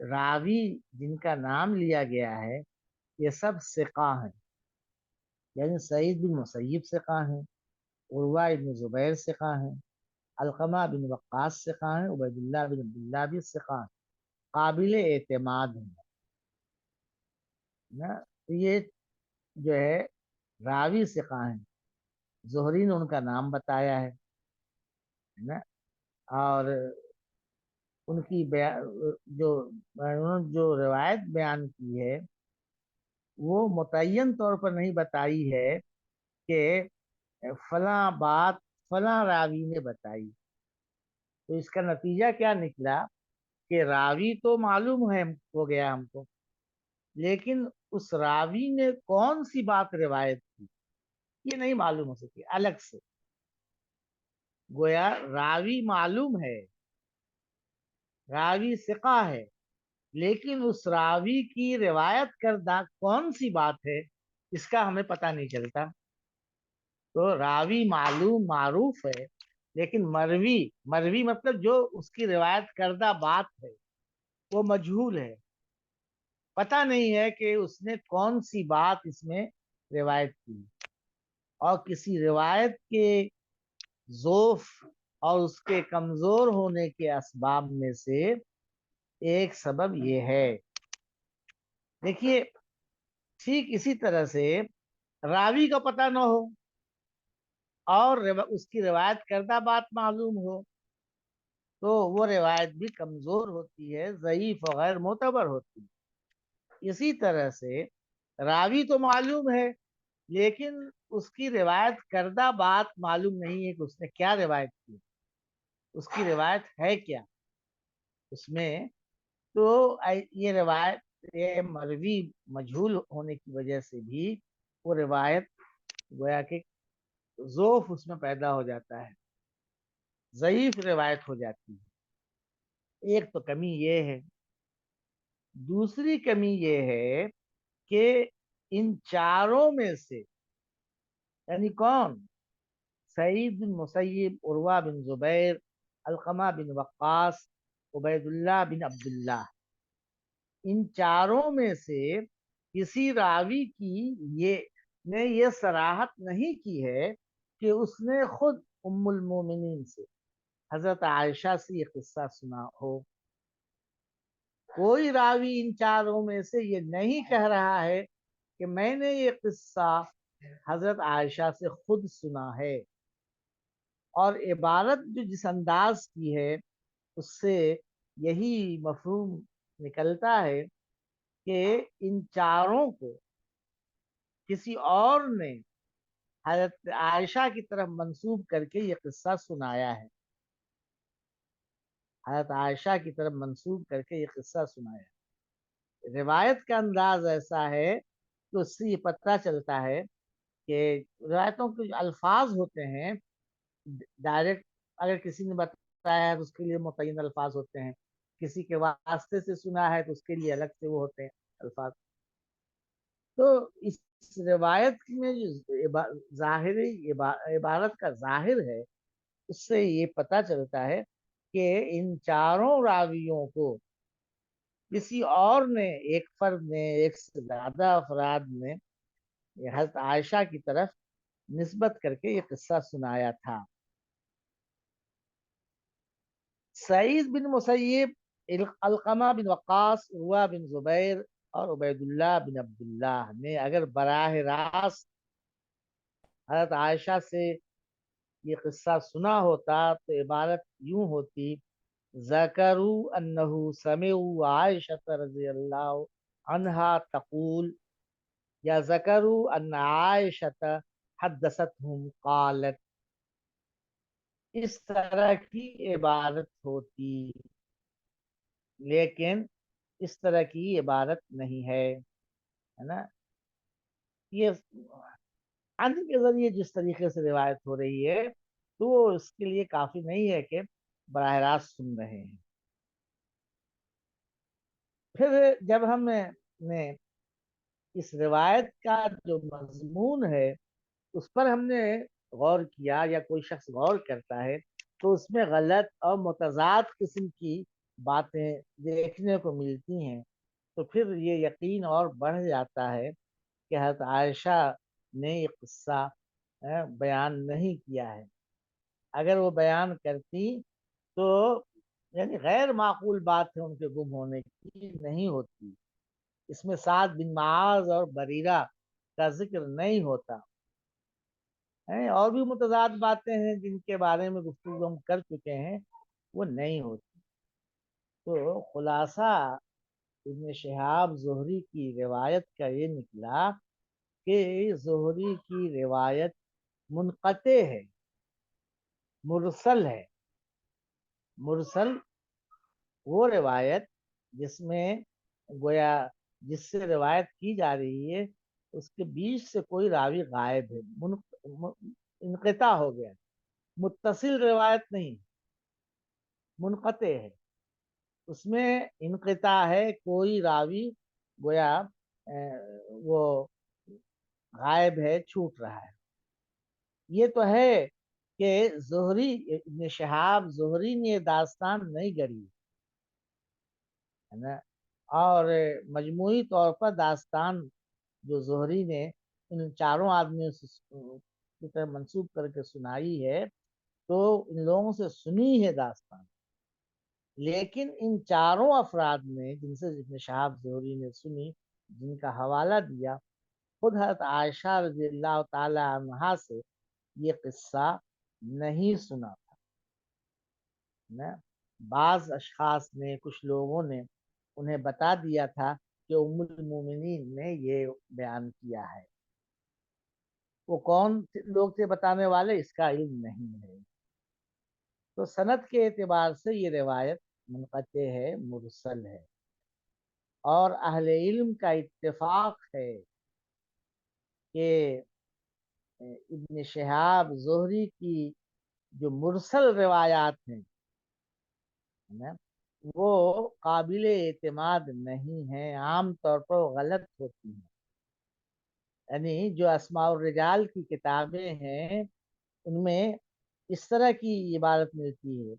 راوی جن کا نام لیا گیا ہے یہ سب ثقہ ہیں، یعنی سعید بن مسیب ثقہ ہیں، عروہ بن زبیر ثقہ ہیں، علقمہ بن وقاص ثقہ ہیں، عبید اللہ بن عبداللہ بھی ثقہ ہیں، قابل اعتماد ہیں نا۔ تو یہ جو ہے راوی ثقہ ہیں، زہری نے ان کا نام بتایا ہے نا، اور ان کی جو انہوں نے جو روایت بیان کی ہے وہ متعین طور پر نہیں بتائی ہے کہ فلاں بات فلاں راوی نے بتائی۔ تو اس کا نتیجہ کیا نکلا کہ راوی تو معلوم ہے ہو گیا ہم کو، لیکن اس راوی نے کون سی بات روایت کی یہ نہیں معلوم ہو سکی الگ سے۔ گویا راوی معلوم ہے، راوی ثقہ ہے، لیکن اس راوی کی روایت کردہ کون سی بات ہے اس کا ہمیں پتہ نہیں چلتا۔ تو راوی معلوم معروف ہے، لیکن مروی مطلب جو اس کی روایت کردہ بات ہے وہ مجہول ہے، پتہ نہیں ہے کہ اس نے کون سی بات اس میں روایت کی۔ اور کسی روایت کے ضعف اور اس کے کمزور ہونے کے اسباب میں سے ایک سبب یہ ہے۔ دیکھیے ٹھیک اسی طرح سے راوی کا پتہ نہ ہو اور اس کی روایت کردہ بات معلوم ہو تو وہ روایت بھی کمزور ہوتی ہے، ضعیف و غیر معتبر ہوتی ہے۔ اسی طرح سے راوی تو معلوم ہے لیکن اس کی روایت کردہ بات معلوم نہیں ہے کہ اس نے کیا روایت کی، اس کی روایت ہے کیا اس میں۔ تو یہ روایت یہ مروی مجہول ہونے کی وجہ سے بھی وہ روایت گویا کہ ضعف اس میں پیدا ہو جاتا ہے، ضعیف روایت ہو جاتی ہے۔ ایک تو کمی یہ ہے، دوسری کمی یہ ہے کہ ان چاروں میں سے یعنی کون، سعید بن مسیب، عروہ بن زبیر، علقمہ بن وقاص، عبید اللہ بن عبداللہ، ان چاروں میں سے کسی راوی کی یہ صراحت نہیں کی ہے کہ اس نے خود ام المومنین سے حضرت عائشہ سے یہ قصہ سنا ہو۔ کوئی راوی ان چاروں میں سے یہ نہیں کہہ رہا ہے کہ میں نے یہ قصہ حضرت عائشہ سے خود سنا ہے۔ اور عبارت جو جس انداز کی ہے اس سے یہی مفہوم نکلتا ہے کہ ان چاروں کو کسی اور نے حضرت عائشہ کی طرف منسوب کر کے یہ قصہ سنایا ہے، حضرت عائشہ کی طرف منسوب کر کے یہ قصہ سنایا ہے۔ روایت کا انداز ایسا ہے کہ اس سے یہ پتہ چلتا ہے کہ روایتوں کے جو الفاظ ہوتے ہیں ڈائریکٹ اگر کسی نے بتایا ہے تو اس کے لیے متعین الفاظ ہوتے ہیں، کسی کے واسطے سے سنا ہے تو اس کے لیے الگ سے وہ ہوتے ہیں الفاظ۔ تو اس روایت میں جو ظاہری عبارت کا ظاہر ہے اس سے یہ پتہ چلتا ہے کہ ان چاروں راویوں کو کسی اور نے، ایک فرد نے، ایک سے زیادہ افراد نے حضرت عائشہ کی طرف نسبت کر کے یہ قصہ سنایا تھا۔ سعید بن مسیب، علقمہ بن وقاص، عروہ بن زبیر اور عبید اللہ بن عبداللہ نے اگر براہ راست حضرت عائشہ سے یہ قصہ سنا ہوتا تو عبارت یوں ہوتی: ذکروا انہ سمعوا عائشہ رضی اللہ عنہا تقول، یا ذکروا ان عائشہ حدثتہم قالت، اس طرح کی عبارت ہوتی، لیکن اس طرح کی عبارت نہیں ہے نا۔ یہ عن کے ذریعے جس طریقے سے روایت ہو رہی ہے تو وہ اس کے لیے کافی نہیں ہے کہ براہ راست سن رہے ہیں۔ پھر جب ہم نے اس روایت کا جو مضمون ہے اس پر ہم نے غور کیا یا کوئی شخص غور کرتا ہے تو اس میں غلط اور متضاد قسم کی باتیں دیکھنے کو ملتی ہیں تو پھر یہ یقین اور بڑھ جاتا ہے کہ حضرت عائشہ نے یہ قصہ بیان نہیں کیا ہے۔ اگر وہ بیان کرتی تو یعنی غیر معقول بات ہے ان کے گم ہونے کی، نہیں ہوتی۔ اس میں سعد بن معاذ اور بریرہ کا ذکر نہیں ہوتا ہے، اور بھی متضاد باتیں ہیں جن کے بارے میں گفتگو ہم کر چکے ہیں، وہ نہیں ہوتی۔ تو خلاصہ ابن شہاب زہری کی روایت کا یہ نکلا کہ زہری کی روایت منقطع ہے، مرسل ہے۔ مرسل وہ روایت جس میں گویا جس سے روایت کی جا رہی ہے اس کے بیچ سے کوئی راوی غائب ہے، انقطاع ہو گیا، متصل روایت نہیں، منقطع ہے، اس میں انقطاع ہے، کوئی راوی گویا وہ غائب ہے، چھوٹ رہا ہے۔ یہ تو ہے کہ زہری ابن شہاب زہری نے یہ داستان نہیں گڑھی ہے نا، اور مجموعی طور پر داستان جو زہری نے ان چاروں آدمیوں سے کی طرح منسوب کر کے سنائی ہے تو ان لوگوں سے سنی ہے داستان، لیکن ان چاروں افراد نے جن سے ابن شہاب زہری نے سنی، جن کا حوالہ دیا، خود حضرت عائشہ رضی اللہ تعالی عنہا سے یہ قصہ نہیں سنا تھا۔ بعض اشخاص نے، کچھ لوگوں نے انہیں بتا دیا تھا کہ ام المومنین نے یہ بیان کیا ہے، وہ کون لوگ تھے بتانے والے اس کا علم نہیں ہے۔ تو سند کے اعتبار سے یہ روایت منقطع ہے، مرسل ہے، اور اہل علم کا اتفاق ہے کہ ابن شہاب زہری کی جو مرسل روایات ہیں وہ قابل اعتماد نہیں ہیں، عام طور پر غلط ہوتی ہیں۔ یعنی جو اسماء الرجال کی کتابیں ہیں ان میں اس طرح کی عبارت ملتی ہے،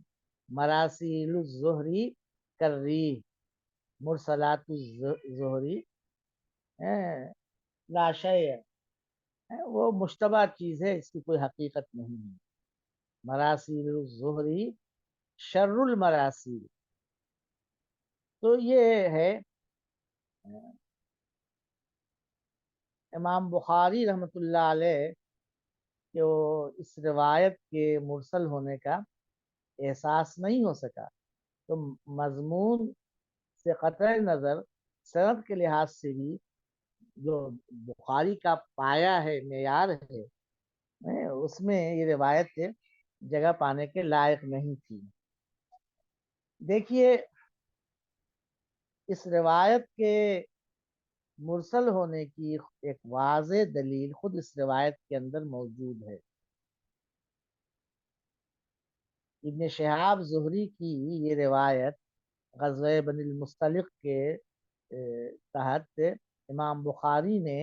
مراسیل الزہری کری، مرسلات الزہری لا شیء، وہ مشتبہ چیز ہے، اس کی کوئی حقیقت نہیں ہے۔ مراسیل الزہری شر المراسیل، تو یہ ہے امام بخاری رحمۃ اللہ علیہ کہ وہ اس روایت کے مرسل ہونے کا احساس نہیں ہو سکا، تو مضمون سے قطع نظر سند کے لحاظ سے بھی جو بخاری کا پایا ہے، معیار ہے، اس میں یہ روایت جگہ پانے کے لائق نہیں تھی۔ دیکھیے اس روایت کے مرسل ہونے کی ایک واضح دلیل خود اس روایت کے اندر موجود ہے۔ ابن شہاب زہری کی یہ روایت غزوہ بنی المصطلق کے تحت امام بخاری نے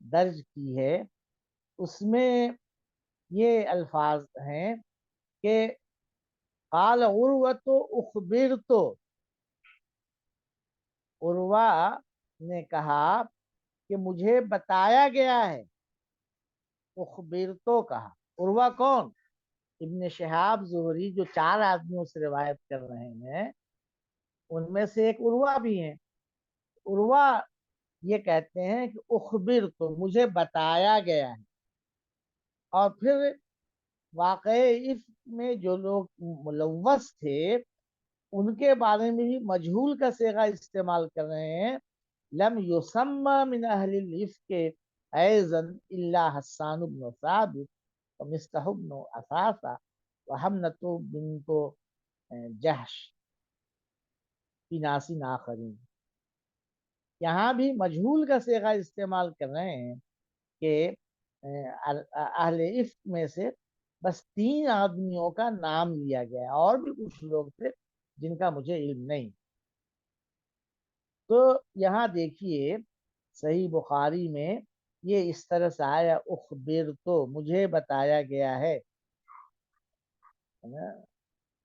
درج کی ہے۔ اس میں یہ الفاظ ہیں کہ قال عروۃ اخبرت، عروہ نے کہا کہ مجھے بتایا گیا ہے، اخبرتو کہا، عروہ کون؟ ابن شہاب زہری جو چار آدمیوں سے روایت کر رہے ہیں ان میں سے ایک عروہ بھی ہیں۔ عروہ یہ کہتے ہیں کہ اخبر تو مجھے بتایا گیا ہے، اور پھر واقعی اس میں جو لوگ ملوث تھے ان کے بارے میں بھی مجہول کا صیغہ استعمال کر رہے ہیں، لم یسمى من اہل الافک ایضا الا حسان بن ثابت ومصطح بن اثاثہ وحمنة بنت جہش فی ناس آخرین۔ یہاں بھی مجہول کا صیغہ استعمال کر رہے ہیں کہ اہل افک میں سے بس 3 آدمیوں کا نام لیا گیا ہے، اور بھی کچھ لوگ تھے جن کا مجھے علم نہیں۔ تو یہاں دیکھیے صحیح بخاری میں یہ اس طرح سے آیا، اخبر تو مجھے بتایا گیا ہے نا؟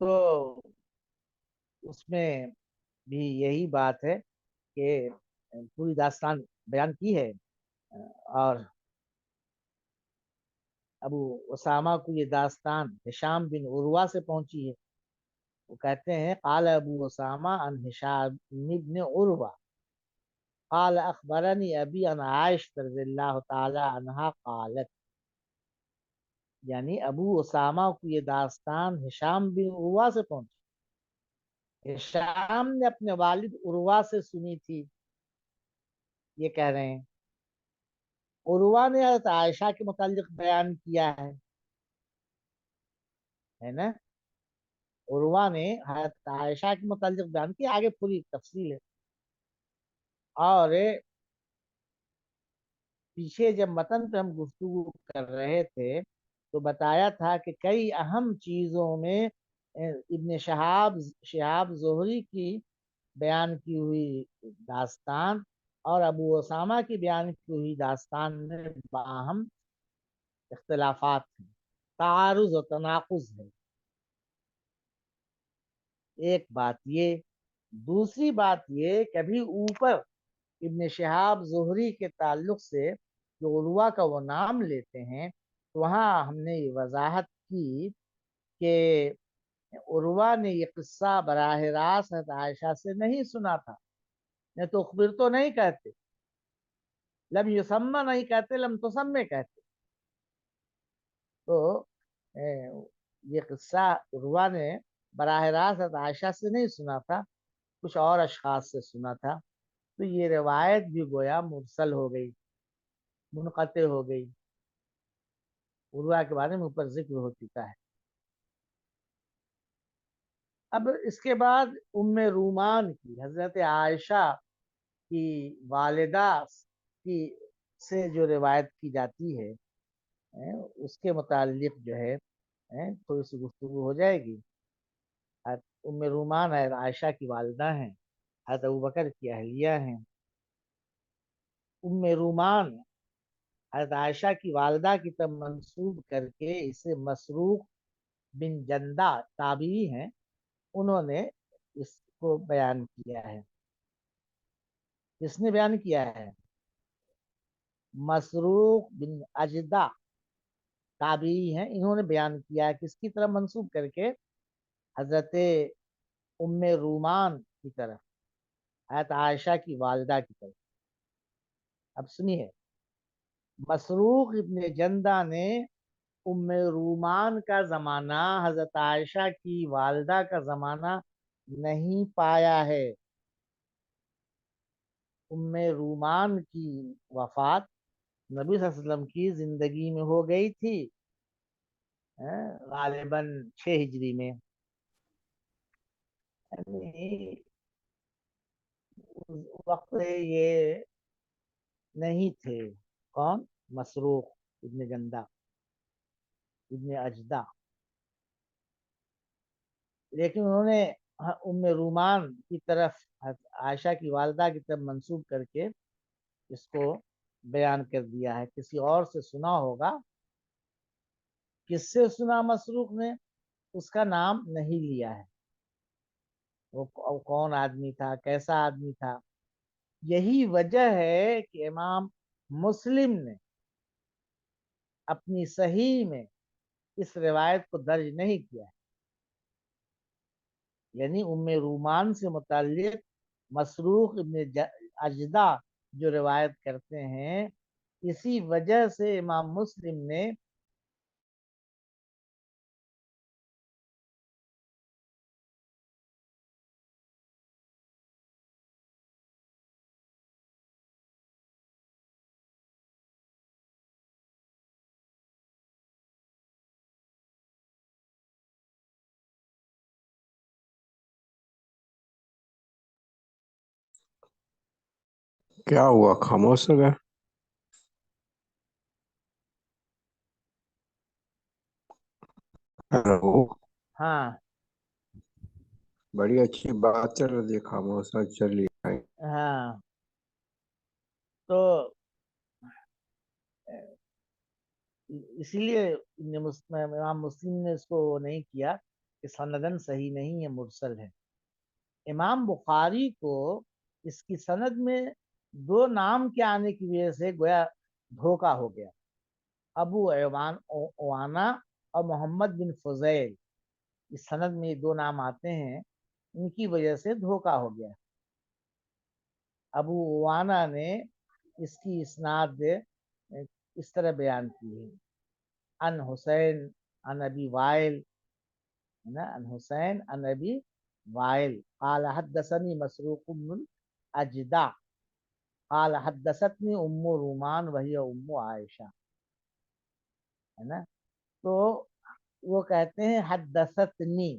تو اس میں بھی یہی بات ہے کہ پوری داستان بیان کی ہے، اور ابو اسامہ کو یہ داستان ہشام بن عروہ سے پہنچی ہے. وہ کہتے ہیں قال ابو اسامہ عن ہشام بن عروہ قال اخبرنی ابی عن عائشہ رضی اللہ تعالی عنہا قالت، یعنی ابو اسامہ کو یہ داستان ہشام بن عروہ سے پہنچی. ہشام نے اپنے والد عروہ سے سنی تھی، یہ کہہ رہے ہیں. عروہ نے حضرت عائشہ کے متعلق بیان کیا ہے نا. عروہ نے حضرت عائشہ کے متعلق بیان کیا، آگے پوری تفصیل ہے. اور پیچھے جب متن پہ ہم گفتگو کر رہے تھے تو بتایا تھا کہ کئی اہم چیزوں میں ابن شہاب زہری کی بیان کی ہوئی داستان اور ابو اسامہ کی بیان کی ہوئی داستان میں باہم اختلافات ہیں، تعارض و تناقض ہے. ایک بات یہ. دوسری بات یہ کہ ابھی اوپر ابن شہاب زہری کے تعلق سے جو عروہ کا وہ نام لیتے ہیں، تو وہاں ہم نے یہ وضاحت کی کہ عروہ نے یہ قصہ براہ راست حضرت عائشہ سے نہیں سنا تھا. نہیں تو اخبر تو نہیں کہتے، لم یسمى نہیں کہتے، لم تسمى کہتے. تو یہ قصہ عروہ نے براہ راست حضرت عائشہ سے نہیں سنا تھا، کچھ اور اشخاص سے سنا تھا. تو یہ روایت بھی گویا مرسل ہو گئی، منقطع ہو گئی. عروہ کے بارے میں اوپر ذکر ہو چکا ہے. اب اس کے بعد ام رومان کی، حضرت عائشہ کی والدہ کی سے جو روایت کی جاتی ہے اس کے متعلق جو ہے تھوڑی سی گفتگو ہو جائے گی. ام رومان ہے عائشہ کی والدہ ہیں، حضرت ابوبکر کی اہلیہ ہیں. ام رومان حضرت عائشہ کی والدہ کی طرف منسوب کر کے اسے مسروق بن جندہ تابعی ہیں، انہوں نے اس کو بیان کیا ہے. کس نے بیان کیا ہے؟ مسروق بن اجدہ تابعی ہیں، انہوں نے بیان کیا ہے. کس کی طرف منسوب کر کے؟ حضرت ام رومان کی طرف، حضرت عائشہ کی والدہ کی طرف. اب سنیے، مسروق ابن جندہ نے ام رومان کا زمانہ حضرت عائشہ کی والدہ کا زمانہ نہیں پایا ہے. ام رومان کی وفات نبی صلی اللہ علیہ وسلم کی زندگی میں ہو گئی تھی، غالباً 6 ہجری میں. اس وقت یہ نہیں تھے. کون؟ مسروق ابن جندہ ابن اجدہ. لیکن انہوں نے ام رومان کی طرف عائشہ کی والدہ کی طرف منسوب کر کے اس کو بیان کر دیا ہے. کسی اور سے سنا ہوگا. کس سے سنا مسروق نے؟ اس کا نام نہیں لیا ہے. وہ کون آدمی تھا، کیسا آدمی تھا. یہی وجہ ہے کہ امام مسلم نے اپنی صحیح میں اس روایت کو درج نہیں کیا ہے. یعنی ام رومان سے متعلق مسروق ابن اجدہ جو روایت کرتے ہیں، اسی وجہ سے امام مسلم نے کیا ہوا، خاموش ہو گئے؟ ہیلو، ہاں بڑی اچھی بات چل رہی ہے، خاموش چلی ہے. ہاں تو اسی لیے امام مسلم نے اس کو نہیں کیا. کہ سندن صحیح نہیں ہے، مرسل ہے۔ امام بخاری کو اس کی سند میں دو نام کے آنے کی وجہ سے گویا دھوکا ہو گیا، ابو عوانہ اور محمد بن فضیل، اس سند میں دو نام آتے ہیں، ان کی وجہ سے دھوکا ہو گیا۔ ابو عوانہ نے اس کی اسناد اس طرح بیان کی ہے، ان حسین ان ابی وائل، ان حسین ان ابی وائل قال حدثني مسروق بن الاجدع قال حدثتنی ام رومان وہی ام عائشہ، ہے نا؟ تو وہ کہتے ہیں حدثتنی،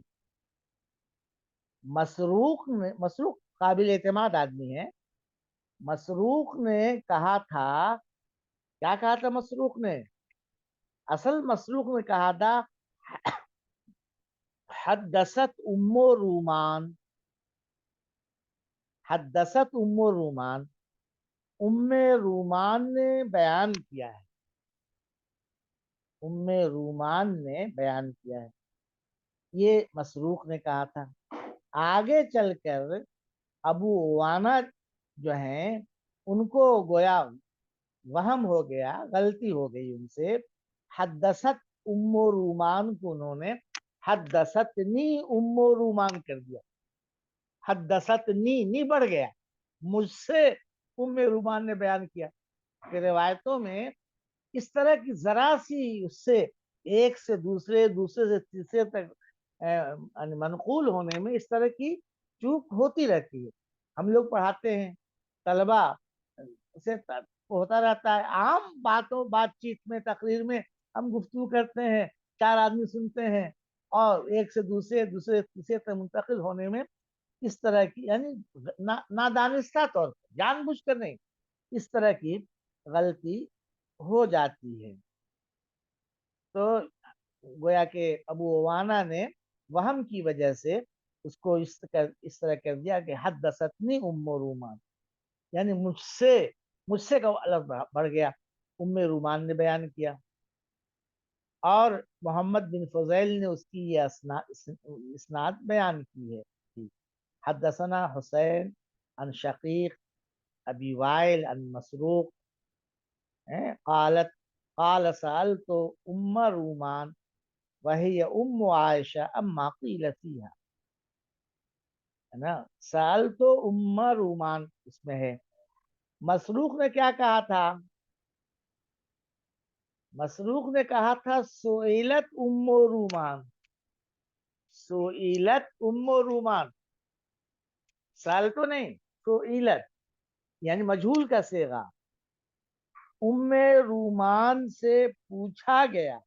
مسروق قابل اعتماد آدمی ہے، مسروق نے کہا تھا، کیا کہا تھا مسروق نے؟ اصل مسروق نے کہا تھا حدثت ام رومان، حدثت ام رومان، ام رومان نے بیان کیا ہے، ام رومان نے بیان کیا ہے، یہ مسروق نے کہا تھا۔ آگے چل کر ابو عوانہ جو ہیں ان کو گویا وہم ہو گیا، غلطی ہو گئی ان سے، حدثت ام رومان کو انہوں نے حدثتنی ام رومان کر دیا، حدثتنی نی بڑھ گیا، مجھ سے ام رومان نے بیان کیا۔ کہ روایتوں میں اس طرح کی ذرا سی اس سے ایک سے دوسرے، دوسرے سے تیسرے تک منقول ہونے میں اس طرح کی چوک ہوتی رہتی ہے۔ ہم لوگ پڑھاتے ہیں، طلبہ سے ہوتا رہتا ہے، عام باتوں بات چیت میں، تقریر میں ہم گفتگو کرتے ہیں، چار آدمی سنتے ہیں، اور ایک سے دوسرے، دوسرے تیسرے تک منتقل ہونے میں اس طرح کی، یعنی نادانستہ طور پر، جان بوجھ کر نہیں، اس طرح کی غلطی ہو جاتی ہے۔ تو گویا کہ ابو عوانہ نے وہم کی وجہ سے اس کو اس طرح کر دیا کہ حدثتنی ام رومان، یعنی مجھ سے کا الگ بڑھ گیا، ام رومان نے بیان کیا، اور محمد بن فضیل نے اس کی یہ اسناد بیان کی ہے۔ حدثنا حسین عن شقیق ابی وائل عن مسروق قال سألت ام رومان وہی ام عائشہ اما قیل فیہا، ہے نا؟ سألت ام رومان اس میں ہے۔ مسروق نے کیا کہا تھا؟ مسروق نے کہا تھا سئلت ام رومان، سئلت ام رومان، سال تو نہیں، سئلت یعنی مجہول کا صیغہ، ام رومان سے پوچھا گیا،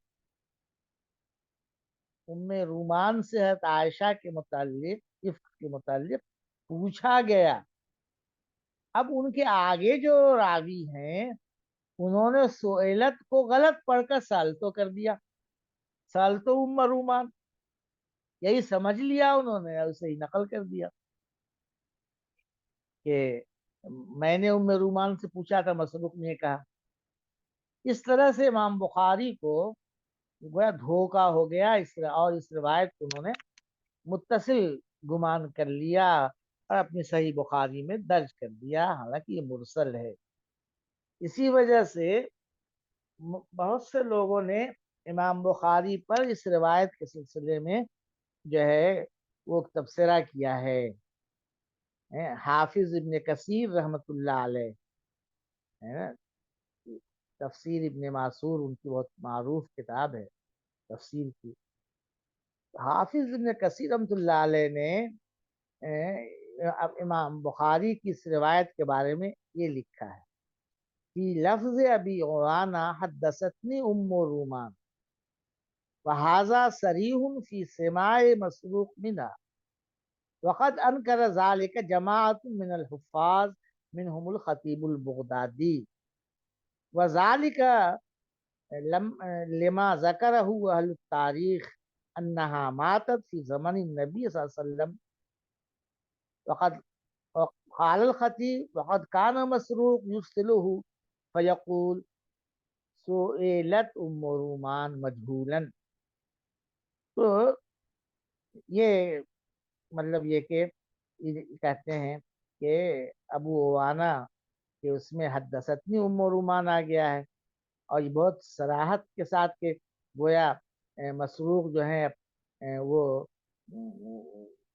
ام رومان سے حضرت عائشہ کے متعلق، افق کے متعلق پوچھا گیا۔ اب ان کے آگے جو راوی ہیں انہوں نے سئلت کو غلط پڑھ کر سالتو کر دیا، سالتو ام رومان، یہی سمجھ لیا انہوں نے، اسے ہی نقل کر دیا کہ میں نے ام رومان سے پوچھا تھا، مسروق نے کہا۔ اس طرح سے امام بخاری کو گویا دھوکا ہو گیا، اور اس روایت کو انہوں نے متصل گمان کر لیا اور اپنی صحیح بخاری میں درج کر دیا، حالانکہ یہ مرسل ہے۔ اسی وجہ سے بہت سے لوگوں نے امام بخاری پر اس روایت کے سلسلے میں جو ہے وہ تبصرہ کیا ہے۔ حافظ ابن کثیر رحمۃ اللہ علیہ، تفسیر ابن معصور ان کی بہت معروف کتاب ہے تفسیر کی، حافظ ابن کثیر رحمۃ اللہ علیہ نے امام بخاری کی اس روایت کے بارے میں یہ لکھا ہے کہ لفظ ابی عوانہ حدثتنی ام رومان وہذا صریح فی سماع مسروق منها وقد انکر ذلك جماعت من الحفاظ منهم الخطیب البغدادی وذلك لما ذکرہ اہل التاریخ انہا ماتت فی زمن النبی صلی اللہ علیہ وسلم وقد قال الخطیب وقد کان مسروق یرسلہ فیقول سئلت ام رومان مجہولا۔ تو یہ مطلب یہ کہ کہتے ہیں کہ ابو عوانہ کہ اس میں حدثتنی ام رومان آ گیا ہے، اور یہ بہت صراحت کے ساتھ کہ گویا مسروق جو ہیں وہ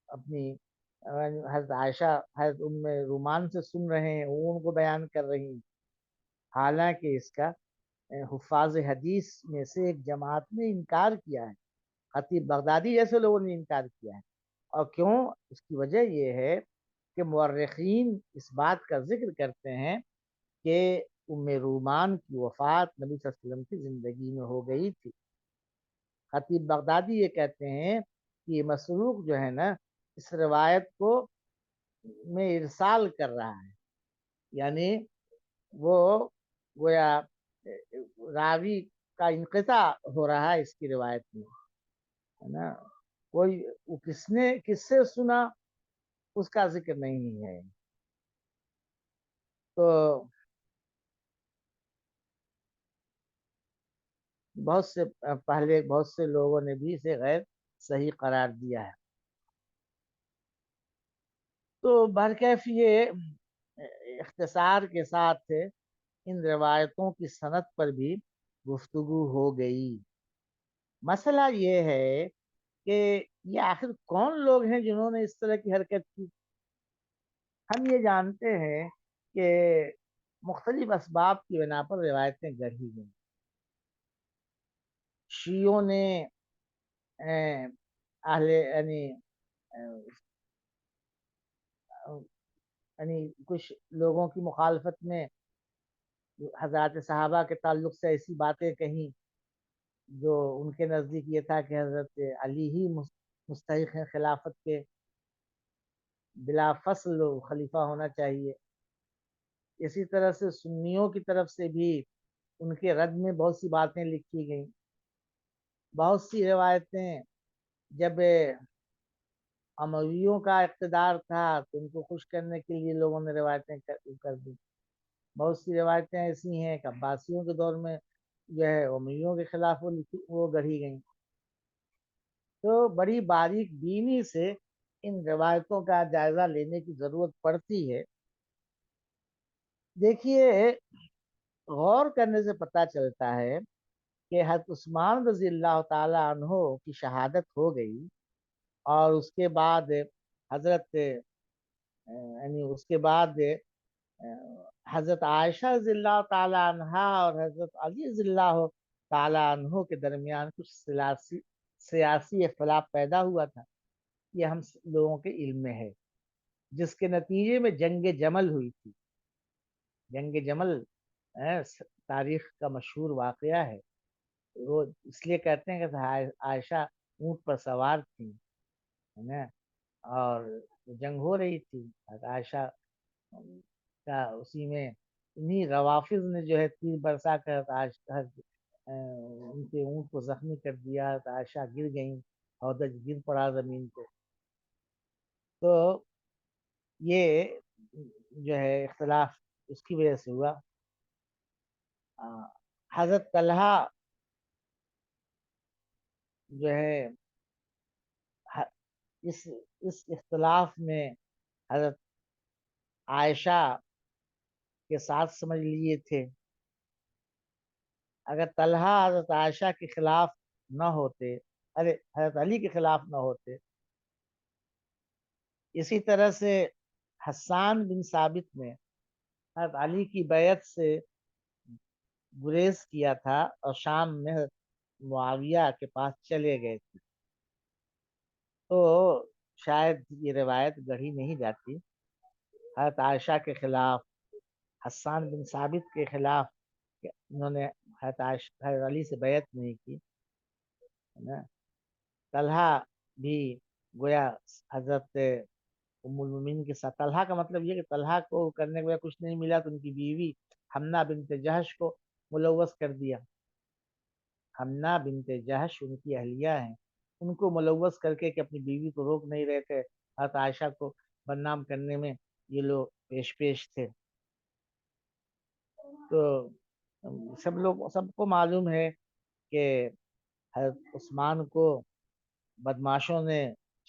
اپنی حضرت عائشہ حضرت ام رومان سے سن رہے ہیں، وہ ان کو بیان کر رہی ہیں، حالانکہ اس کا حفاظ حدیث میں سے ایک جماعت نے انکار کیا ہے، خطیب بغدادی جیسے لوگوں نے انکار کیا ہے۔ اور کیوں؟ اس کی وجہ یہ ہے کہ مورخین اس بات کا ذکر کرتے ہیں کہ ام رومان کی وفات نبی صلی اللہ علیہ وسلم کی زندگی میں ہو گئی تھی۔ خطیب بغدادی یہ کہتے ہیں کہ یہ مسروق جو ہے نا اس روایت کو میں ارسال کر رہا ہے، یعنی وہ گویا راوی کا انقطاع ہو رہا ہے اس کی روایت میں، ہے نا، کوئی وہ کس سے سنا اس کا ذکر نہیں ہے۔ تو بہت سے لوگوں نے بھی اسے غیر صحیح قرار دیا ہے۔ تو برکیف یہ اختصار کے ساتھ ان روایتوں کی سند پر بھی گفتگو ہو گئی۔ مسئلہ یہ ہے کہ یہ آخر کون لوگ ہیں جنہوں نے اس طرح کی حرکت کی؟ ہم یہ جانتے ہیں کہ مختلف اسباب کی بنا پر روایتیں گڑھی گئیں۔ شیعوں نے یعنی کچھ لوگوں کی مخالفت میں حضرات صحابہ کے تعلق سے ایسی باتیں کہیں جو ان کے نزدیک یہ تھا کہ حضرت علی ہی مستحق ہیں خلافت کے، بلا فصل خلیفہ ہونا چاہیے۔ اسی طرح سے سنیوں کی طرف سے بھی ان کے رد میں بہت سی باتیں لکھی گئیں۔ بہت سی روایتیں جب امویوں کا اقتدار تھا تو ان کو خوش کرنے کے لیے لوگوں نے روایتیں کر دی۔ بہت سی روایتیں ایسی ہیں کہ عباسیوں کے دور میں جو ہے امویوں کے خلاف وہ گڑھی گئیں۔ تو بڑی باریک بینی سے ان روایتوں کا جائزہ لینے کی ضرورت پڑتی ہے۔ دیکھیے، غور کرنے سے پتہ چلتا ہے کہ حضرت عثمان رضی اللہ تعالی عنہ کی شہادت ہو گئی، اور اس کے بعد حضرت یعنی اس کے بعد حضرت عائشہ رضی اللہ تعالی عنہا اور حضرت علی رضی اللہ تعالی عنہ کے درمیان کچھ سیاسی اختلاف پیدا ہوا تھا، یہ ہم لوگوں کے علم میں ہے، جس کے نتیجے میں جنگ جمل ہوئی تھی۔ جنگ جمل تاریخ کا مشہور واقعہ ہے، وہ اس لیے کہتے ہیں کہ عائشہ اونٹ پر سوار تھی، ہے نا، اور جنگ ہو رہی تھی، عائشہ کا اسی میں انہی روافظ نے جو ہے تیر برسا کر ان کے اونٹ کو زخمی کر دیا، عائشہ گر گئیں، ہودج گر پڑا زمین کو۔ تو یہ جو ہے اختلاف اس کی وجہ سے ہوا۔ حضرت طلحہ جو ہے اس اختلاف میں حضرت عائشہ کے ساتھ سمجھ لیے تھے۔ اگر طلحہ حضرت عائشہ کے خلاف نہ ہوتے، حضرت علی کے خلاف نہ ہوتے، اسی طرح سے حسان بن ثابت نے حضرت علی کی بیعت سے گریز کیا تھا اور شام میں معاویہ کے پاس چلے گئے تھے، تو شاید یہ روایت گڑھی نہیں جاتی۔ حضرت عائشہ کے خلاف، حسان بن ثابت کے خلاف انہوں نے حضرت علی سے بیعت نہیں کی، طلحہ بھی گویا حضرت ام المومنین کے ساتھ، طلحہ کا مطلب یہ کہ طلحہ کو کرنے کے بعد کچھ نہیں ملا تو ان کی بیوی حمنہ بنت جہش کو ملوث کر دیا۔ حمنہ بنت جہش ان کی اہلیہ ہیں، ان کو ملوث کر کے کہ اپنی بیوی کو روک نہیں رہے تھے، حضرت عائشہ کو بدنام کرنے میں یہ لوگ پیش تھے۔ تو سب کو معلوم ہے کہ حضرت عثمان کو بدماشوں نے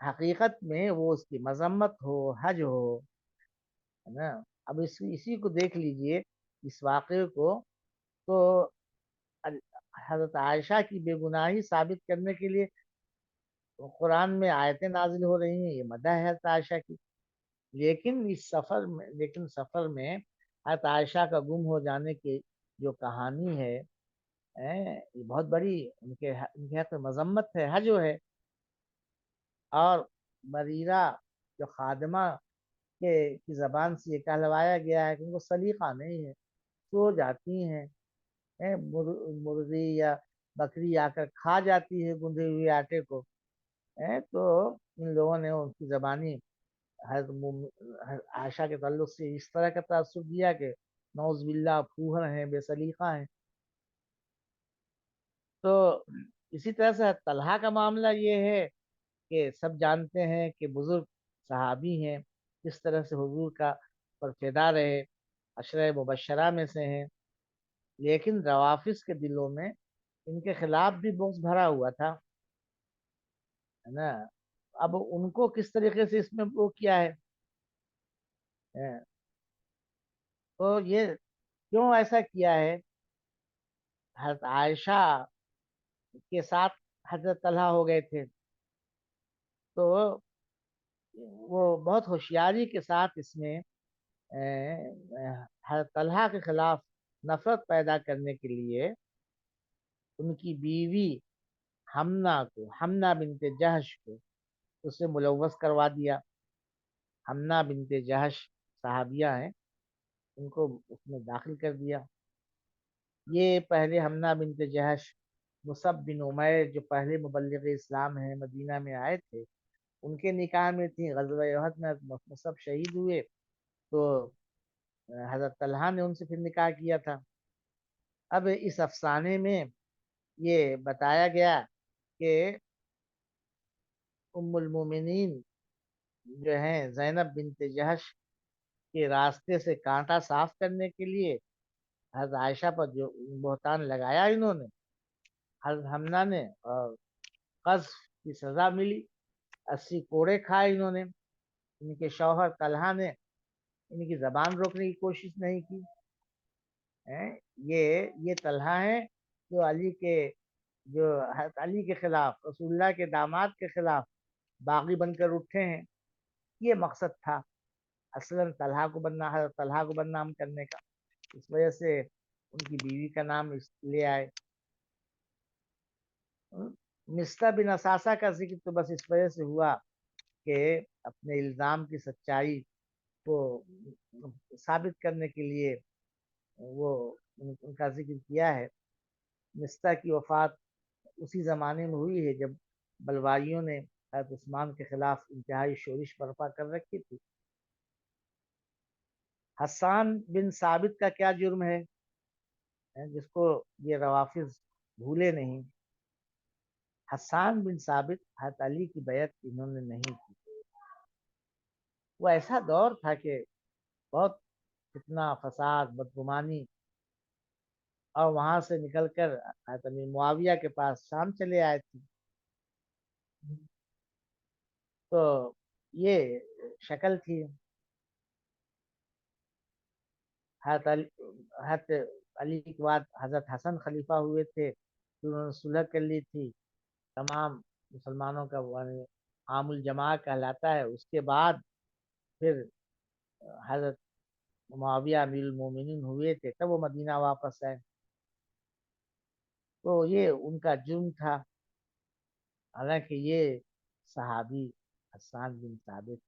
حقیقت میں وہ اس کی مذمت ہو، حج ہو، ہے نا۔ اب اسی کو دیکھ لیجئے، اس واقعے کو، تو حضرت عائشہ کی بے گناہی ثابت کرنے کے لیے قرآن میں آیتیں نازل ہو رہی ہیں، یہ مدح ہے حضرت عائشہ کی۔ لیکن سفر میں حضرت عائشہ کا گم ہو جانے کی جو کہانی ہے، یہ بہت بڑی ان کے حق میں مذمت ہے، حج ہے۔ اور بریرہ جو خادمہ کی زبان سے یہ کہلوایا گیا ہے کہ ان کو سلیقہ نہیں ہے، سو جاتی ہیں، مرغی یا بکری آ کر کھا جاتی ہے گندے ہوئے آٹے کو، تو ان لوگوں نے ان کی زبانی حضرت عائشہ کے تعلق سے اس طرح کا تاثر دیا کہ نعوذ باللہ پھوہر ہیں، بے سلیقہ ہیں۔ تو اسی طرح سے طلحہ کا معاملہ یہ ہے کہ سب جانتے ہیں کہ بزرگ صحابی ہیں، کس طرح سے حضور کا پر فدا رہے، عشرہ مبشرہ میں سے ہیں، لیکن روافظ کے دلوں میں ان کے خلاف بھی بغض بھرا ہوا تھا، ہے نا۔ اب ان کو کس طریقے سے اس میں وہ کیا ہے، تو یہ کیوں ایسا کیا ہے؟ حضرت عائشہ کے ساتھ حضرت طلحہ ہو گئے تھے، تو وہ بہت ہوشیاری کے ساتھ اس میں حضرت طلحہ کے خلاف نفرت پیدا کرنے کے لیے ان کی بیوی حمنہ بنت جہش کو اس سے ملوث کروا دیا۔ حمنہ بنت جہش صحابیہ ہیں، ان کو اس میں داخل کر دیا۔ یہ پہلے حمنہ بنت جہش مصعب بن عمیر جو پہلے مبلغ اسلام ہیں، مدینہ میں آئے تھے، ان کے نکاح میں تھی۔ غزوہ احد میں مصعب شہید ہوئے تو حضرت طلحہ نے ان سے پھر نکاح کیا تھا۔ اب اس افسانے میں یہ بتایا گیا کہ ام المومنین جو ہیں زینب بنت جہش کے راستے سے کانٹا صاف کرنے کے لیے حضرت عائشہ پر جو بہتان لگایا انہوں نے، حضرت حمنہ نے، اور قذف کی سزا ملی، 80 کوڑے کھائے انہوں نے۔ ان کے شوہر طلحہ نے ان کی زبان روکنے کی کوشش نہیں کی۔ یہ طلحہ ہیں جو حضرت علی کے خلاف، رسول اللہ کے داماد کے خلاف باغی بن کر اٹھے ہیں۔ یہ مقصد تھا اصلاً حضرت طلحہ کو بدنام کرنے کا، اس وجہ سے ان کی بیوی کا نام لے آئے۔ مصطح بن اساسہ کا ذکر تو بس اس وجہ سے ہوا کہ اپنے الزام کی سچائی کو ثابت کرنے کے لیے وہ ان کا ذکر کیا ہے۔ مصطح کی وفات اسی زمانے میں ہوئی ہے جب بلوائیوں نے حضرت عثمان کے خلاف انتہائی شورش برپا کر رکھی تھی۔ حسان بن ثابت کا کیا جرم ہے جس کو یہ روافظ بھولے نہیں؟ حسان بن ثابت حضرت علی کی بیعت انہوں نے نہیں کی۔ وہ ایسا دور تھا کہ بہت فتنہ فساد بدگمانی، اور وہاں سے نکل کر حضرت امیر معاویہ کے پاس شام چلے آئے تھے، تو یہ شکل تھی۔ حضرت علی کے بعد حضرت حسن خلیفہ ہوئے تھے، پھر انہوں نے صلح کر لی تھی، تمام مسلمانوں کا عام الجماع کہلاتا ہے۔ اس کے بعد پھر حضرت معاویہ امیر المومنین ہوئے تھے، تب وہ مدینہ واپس آئے، تو یہ ان کا جرم تھا۔ حالانکہ یہ صحابی حسان بن ثابت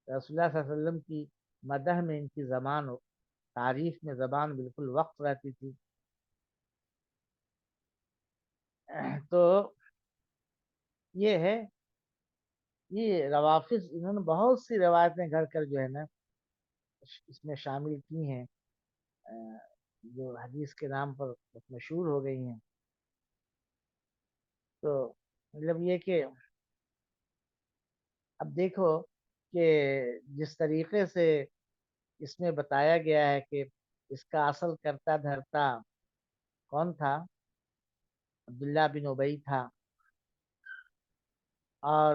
رسول اللہ صلی اللہ علیہ وسلم کی مدح میں ان کی زبان، تعریف میں زبان بالکل وقف رہتی تھی۔ تو یہ ہے، یہ روافظ انہوں نے بہت سی روایتیں گھڑ کر جو ہے نا اس میں شامل کی ہیں، جو حدیث کے نام پر مشہور ہو گئی ہیں۔ تو مطلب یہ کہ اب دیکھو کہ جس طریقے سے اس میں بتایا گیا ہے کہ اس کا اصل کرتا دھرتا کون تھا؟ عبداللہ بن ابی تھا، اور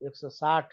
160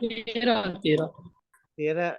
13 13